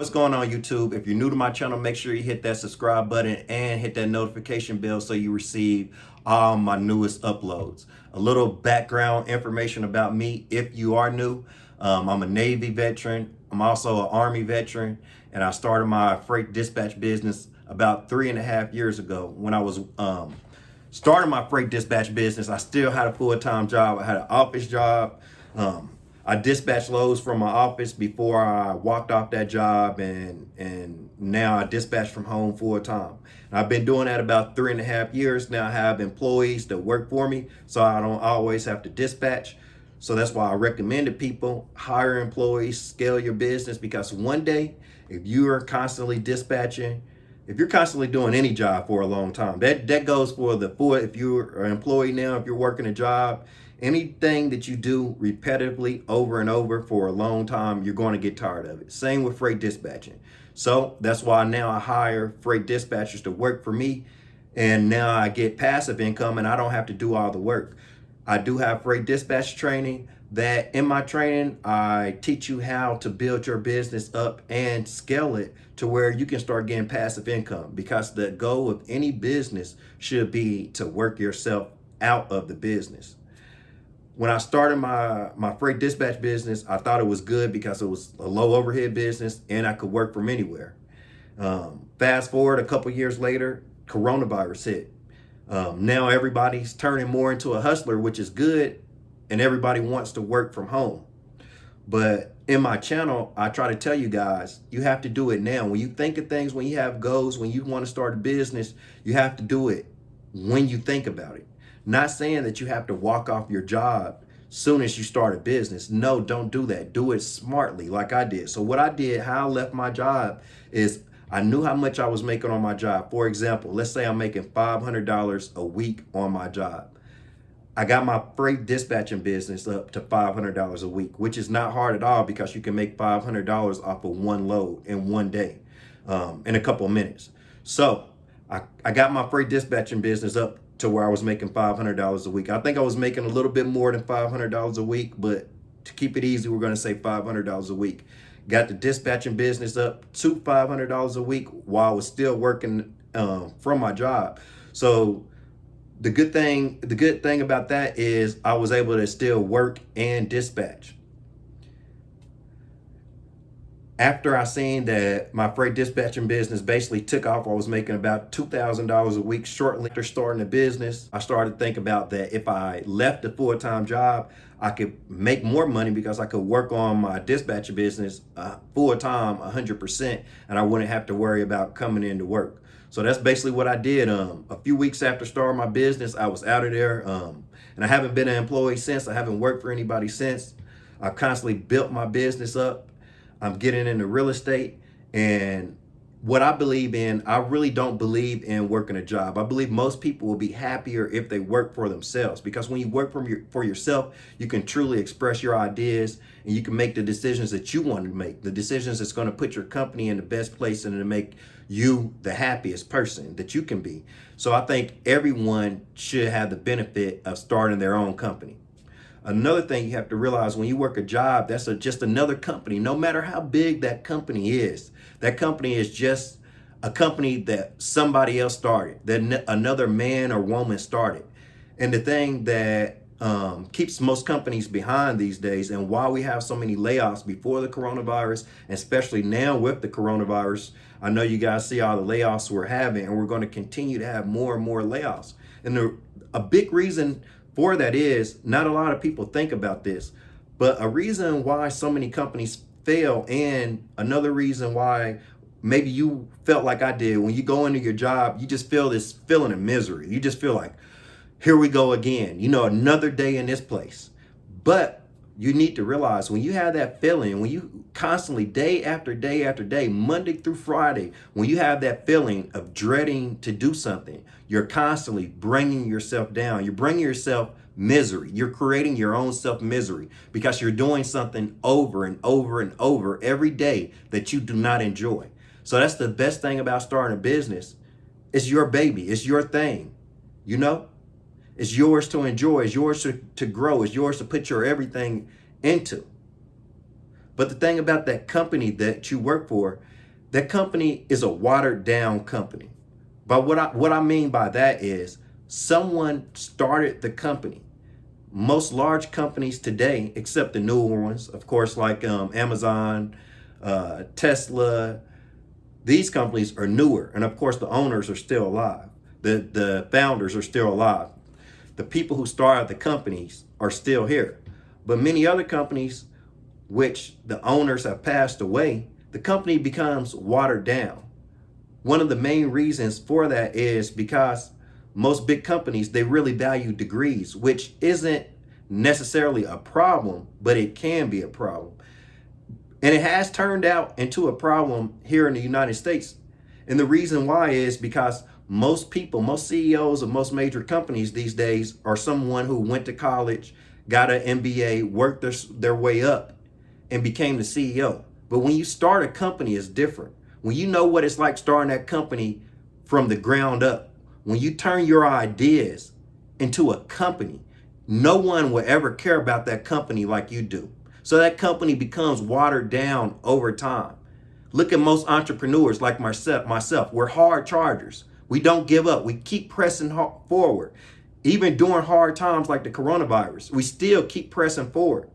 What's going on, YouTube? If you're new to my channel, make sure you hit that subscribe button and hit that notification bell so you receive all my newest uploads. A little background information about me if you are new. I'm a Navy veteran. I'm also an Army veteran, and I started my freight dispatch business about 3.5 years ago. When I was starting my freight dispatch business, I still had a full-time job. I had an office job. I dispatched loads from my office before I walked off that job, and now I dispatch from home full time. And I've been doing that about 3.5 years now. I have employees that work for me, so I don't always have to dispatch. So that's why I recommend to people, hire employees, scale your business, because one day, if you are constantly dispatching, if you're constantly doing any job for a long time, that goes for if you're an employee now, if you're working a job, anything that you do repetitively over and over for a long time, you're going to get tired of it. Same with freight dispatching. So that's why now I hire freight dispatchers to work for me, and now I get passive income and I don't have to do all the work. I do have freight dispatch training. That in my training, I teach you how to build your business up and scale it to where you can start getting passive income, because the goal of any business should be to work yourself out of the business. When I started my freight dispatch business, I thought it was good because it was a low overhead business and I could work from anywhere. Fast forward a couple years later, coronavirus hit. Now everybody's turning more into a hustler, which is good, and everybody wants to work from home. But in my channel, I try to tell you guys, you have to do it now. When you think of things, when you have goals, when you want to start a business, you have to do it when you think about it. Not saying that you have to walk off your job soon as you start a business. No, don't do that. Do it smartly like I did. So what I did, how I left my job, is I knew how much I was making on my job. For example, let's say I'm making $500 a week on my job. I got my freight dispatching business up to $500 a week, which is not hard at all, because you can make $500 off of one load in one day, in a couple of minutes. So I got my freight dispatching business up to where I was making $500 a week. I think I was making a little bit more than $500 a week, but to keep it easy, we're going to say $500 a week. Got the dispatching business up to $500 a week while I was still working from my job. So the good thing about that is I was able to still work and dispatch. After I seen that my freight dispatching business basically took off, I was making about $2,000 a week. Shortly after starting the business, I started to think about that if I left a full-time job, I could make more money because I could work on my dispatcher business full-time, 100%, and I wouldn't have to worry about coming into work. So that's basically what I did. A few weeks after starting my business, I was out of there, and I haven't been an employee since. I haven't worked for anybody since. I've constantly built my business up. I'm getting into real estate, and what I believe in, I really don't believe in working a job. I believe most people will be happier if they work for themselves, because when you work for yourself, you can truly express your ideas and you can make the decisions that you want to make, the decisions that's going to put your company in the best place and to make you the happiest person that you can be. So I think everyone should have the benefit of starting their own company. Another thing you have to realize, when you work a job, that's just another company. No matter how big that company is just a company that somebody else started, that another man or woman started. And the thing that keeps most companies behind these days, and why we have so many layoffs before the coronavirus, and especially now with the coronavirus, I know you guys see all the layoffs we're having, and we're going to continue to have more and more layoffs. And a big reason for that is, not a lot of people think about this, but a reason why so many companies fail, and another reason why maybe you felt like I did, when you go into your job, you just feel this feeling of misery. You just feel like, here we go again, another day in this place. But you need to realize, when you have that feeling, when you constantly, day after day after day, Monday through Friday, when you have that feeling of dreading to do something, you're constantly bringing yourself down. You're bringing yourself misery. You're creating your own self misery, because you're doing something over and over and over every day that you do not enjoy. So that's the best thing about starting a business. It's your baby. It's your thing. It's yours to enjoy. It's yours to grow. It's yours to put your everything into. But the thing about that company that you work for, that company is a watered down company. But what I mean by that is someone started the company. Most large companies today, except the newer ones, of course, like Amazon, Tesla, these companies are newer. And of course, the owners are still alive. The founders are still alive. The people who started the companies are still here. But many other companies, which the owners have passed away, the company becomes watered down. One of the main reasons for that is because most big companies, they really value degrees, which isn't necessarily a problem, but it can be a problem. And it has turned out into a problem here in the United States. And the reason why is because most people, most CEOs of most major companies these days are someone who went to college, got an MBA, worked their way up, and became the CEO. But when you start a company, it's different. When you know what it's like starting that company from the ground up, when you turn your ideas into a company, no one will ever care about that company like you do. So that company becomes watered down over time. Look at most entrepreneurs like myself. We're hard chargers. We don't give up. We keep pressing forward. Even during hard times like the coronavirus, we still keep pressing forward.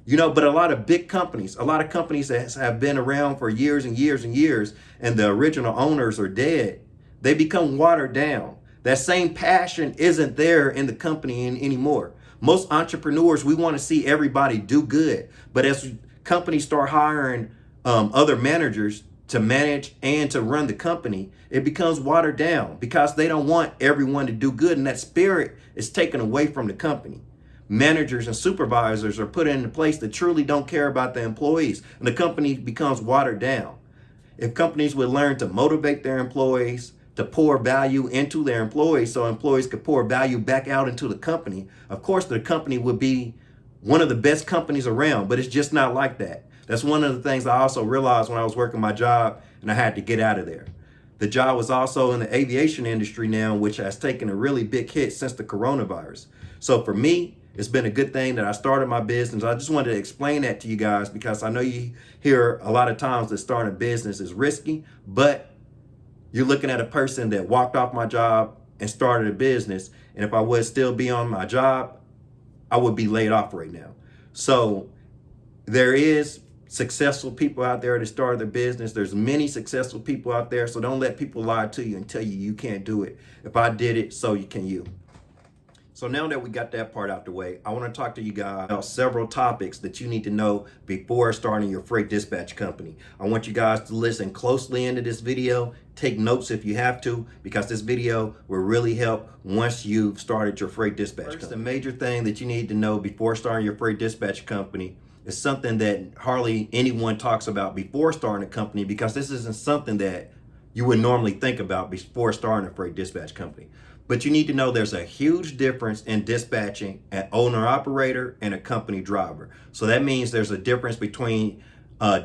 But a lot of big companies, a lot of companies that have been around for years and years and years, and the original owners are dead, they become watered down. That same passion isn't there in the company anymore. Most entrepreneurs, we want to see everybody do good. But as companies start hiring other managers to manage and to run the company, it becomes watered down because they don't want everyone to do good. And that spirit is taken away from the company. Managers and supervisors are put in a place that truly don't care about the employees, and the company becomes watered down. If companies would learn to motivate their employees, to pour value into their employees so employees could pour value back out into the company, of course the company would be one of the best companies around, but it's just not like that. That's one of the things I also realized when I was working my job and I had to get out of there. The job was also in the aviation industry now, which has taken a really big hit since the coronavirus. So for me, it's been a good thing that I started my business. I just wanted to explain that to you guys because I know you hear a lot of times that starting a business is risky, but you're looking at a person that walked off my job and started a business. And if I would still be on my job, I would be laid off right now. So there is successful people out there that started their business. There's many successful people out there. So don't let people lie to you and tell you can't do it. If I did it, so can you. So now that we got that part out the way, I want to talk to you guys about several topics that you need to know before starting your freight dispatch company. I want you guys to listen closely into this video. Take notes if you have to, because this video will really help once you've started your freight dispatch company. The major thing that you need to know before starting your freight dispatch company is something that hardly anyone talks about before starting a company, because this isn't something that you would normally think about before starting a freight dispatch company. But you need to know there's a huge difference in dispatching an owner-operator and a company driver. So that means there's a difference between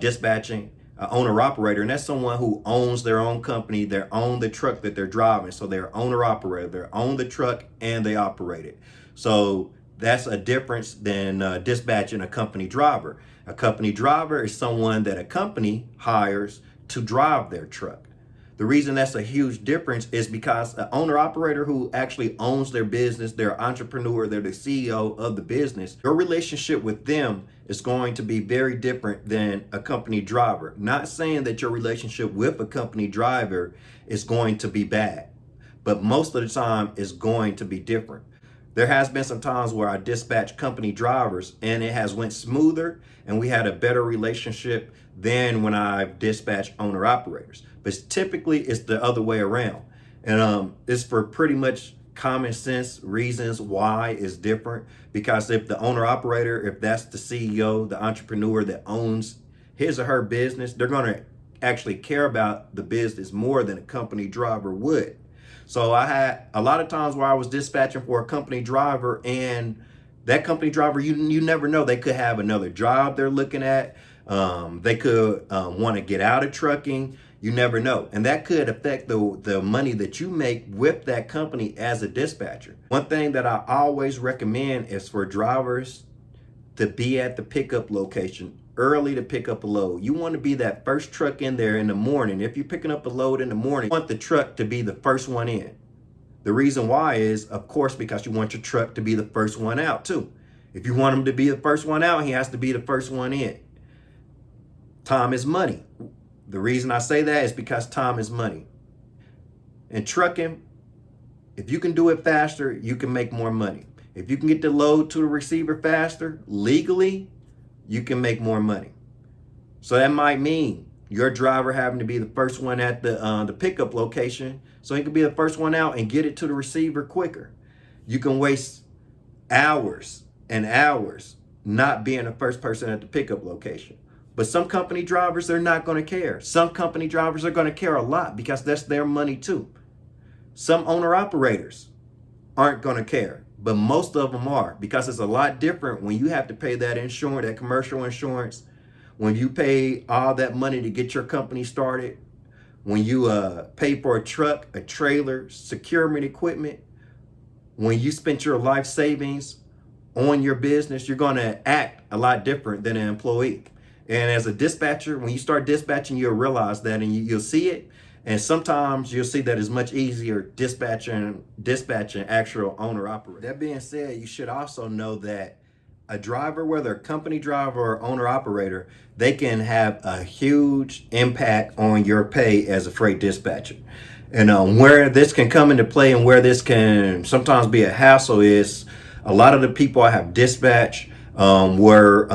dispatching an owner-operator, and that's someone who owns their own company, they own the truck that they're driving. So they're owner-operator, they own the truck and they operate it. So that's a difference than dispatching a company driver. A company driver is someone that a company hires to drive their truck. The reason that's a huge difference is because the owner-operator who actually owns their business, they're an entrepreneur, they're the CEO of the business, your relationship with them is going to be very different than a company driver. Not saying that your relationship with a company driver is going to be bad, but most of the time it's going to be different. There has been some times where I dispatched company drivers and it has went smoother and we had a better relationship than when I've dispatched owner operators. But typically it's the other way around. And it's for pretty much common sense reasons why it's different. Because if the owner operator, if that's the CEO, the entrepreneur that owns his or her business, they're going to actually care about the business more than a company driver would. So I had a lot of times where I was dispatching for a company driver, and that company driver, you never know. They could have another job they're looking at. They could want to get out of trucking. You never know. And that could affect the money that you make with that company as a dispatcher. One thing that I always recommend is for drivers to be at the pickup location early to pick up a load. You want to be that first truck in there in the morning. If you're picking up a load in the morning, you want the truck to be the first one in. The reason why is, of course, because you want your truck to be the first one out too. If you want him to be the first one out, he has to be the first one in. Time is money. The reason I say that is because time is money. In trucking, if you can do it faster, you can make more money. If you can get the load to the receiver faster, legally, you can make more money. So that might mean your driver having to be the first one at the pickup location, so he can be the first one out and get it to the receiver quicker. You can waste hours and hours not being the first person at the pickup location. But some company drivers, they're not going to care. Some company drivers are going to care a lot because that's their money too. Some owner operators aren't going to care, but most of them are, because it's a lot different when you have to pay that insurance, that commercial insurance, when you pay all that money to get your company started, when you pay for a truck, a trailer, securement equipment, when you spent your life savings on your business, you're going to act a lot different than an employee. And as a dispatcher, when you start dispatching, you'll realize that, and you'll see it. And sometimes you'll see that it's much easier dispatching actual owner operator. That being said, you should also know that a driver, whether a company driver or owner operator, they can have a huge impact on your pay as a freight dispatcher. And where this can come into play and where this can sometimes be a hassle is a lot of the people I have dispatched were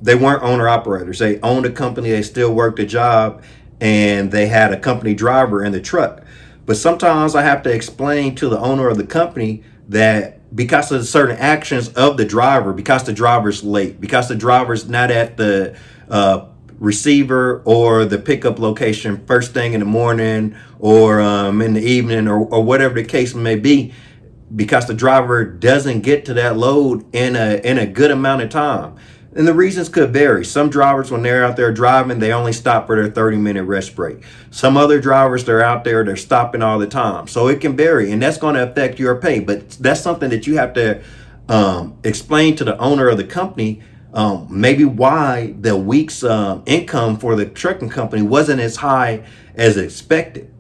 they weren't owner operators. They owned a company, they still worked a job, and they had a company driver in the truck. But sometimes I have to explain to the owner of the company that because of certain actions of the driver, because the driver's late, because the driver's not at the receiver or the pickup location first thing in the morning or in the evening or whatever the case may be, because the driver doesn't get to that load in a good amount of time. And the reasons could vary. Some drivers, when they're out there driving, they only stop for their 30-minute rest break. Some other drivers, they're out there, they're stopping all the time. So it can vary, and that's going to affect your pay. But that's something that you have to explain to the owner of the company, maybe why the week's income for the trucking company wasn't as high as expected.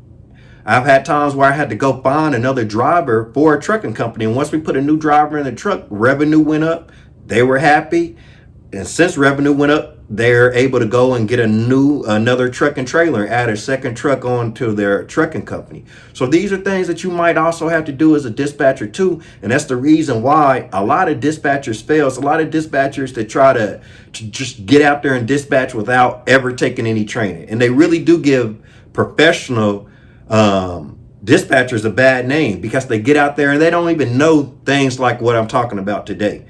I've had times where I had to go find another driver for a trucking company. And once we put a new driver in the truck, revenue went up. They were happy. And since revenue went up, they're able to go and get another truck and trailer, add a second truck on to their trucking company. So these are things that you might also have to do as a dispatcher too. And that's the reason why a lot of dispatchers fail. It's a lot of dispatchers that try to just get out there and dispatch without ever taking any training. And they really do give professional dispatchers a bad name because they get out there and they don't even know things like what I'm talking about today.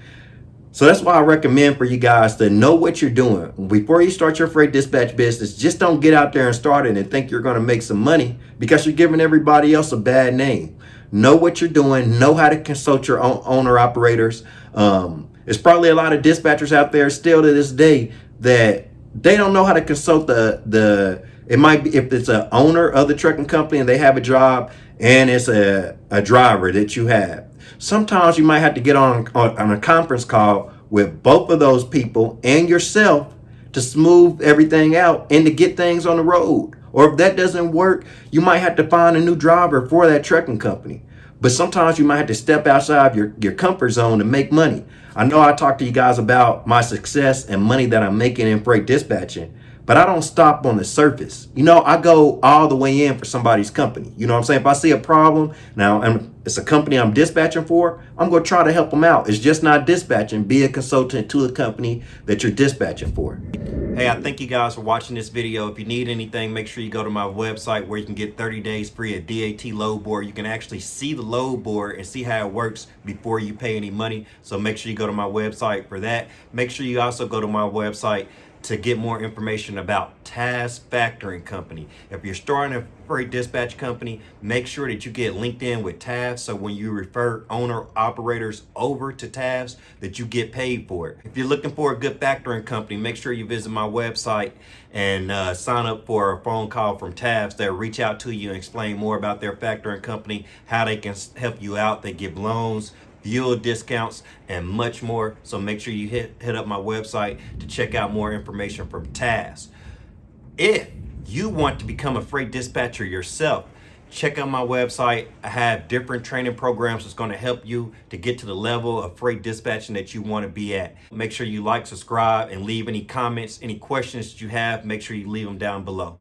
So that's why I recommend for you guys to know what you're doing. Before you start your freight dispatch business, just don't get out there and start it and think you're going to make some money because you're giving everybody else a bad name. Know what you're doing. Know how to consult your own owner operators. There's probably a lot of dispatchers out there still to this day that they don't know how to consult it might be if it's an owner of the trucking company and they have a job and it's a driver that you have. Sometimes you might have to get on a conference call with both of those people and yourself to smooth everything out and to get things on the road. Or if that doesn't work, you might have to find a new driver for that trucking company. But sometimes you might have to step outside your comfort zone to make money. I know I talked to you guys about my success and money that I'm making in freight dispatching, but I don't stop on the surface. I go all the way in for somebody's company. You know what I'm saying? If I see a problem, now it's a company I'm dispatching for, I'm going to try to help them out. It's just not dispatching. Be a consultant to the company that you're dispatching for. Hey, I thank you guys for watching this video. If you need anything, make sure you go to my website where you can get 30 days free of DAT load board. You can actually see the load board and see how it works before you pay any money. So make sure you go to my website for that. Make sure you also go to my website to get more information about TAFS Factoring Company. If you're starting a freight dispatch company, make sure that you get linked in with TAFS, so when you refer owner operators over to TAFS, that you get paid for it. If you're looking for a good factoring company, make sure you visit my website and sign up for a phone call from TAFS. They'll reach out to you and explain more about their factoring company, how they can help you out. They give loans, fuel discounts, and much more. So make sure you hit up my website to check out more information from TAFS. If you want to become a freight dispatcher yourself, check out my website. I have different training programs that's going to help you to get to the level of freight dispatching that you want to be at. Make sure you like, subscribe, and leave any comments, any questions that you have. Make sure you leave them down below.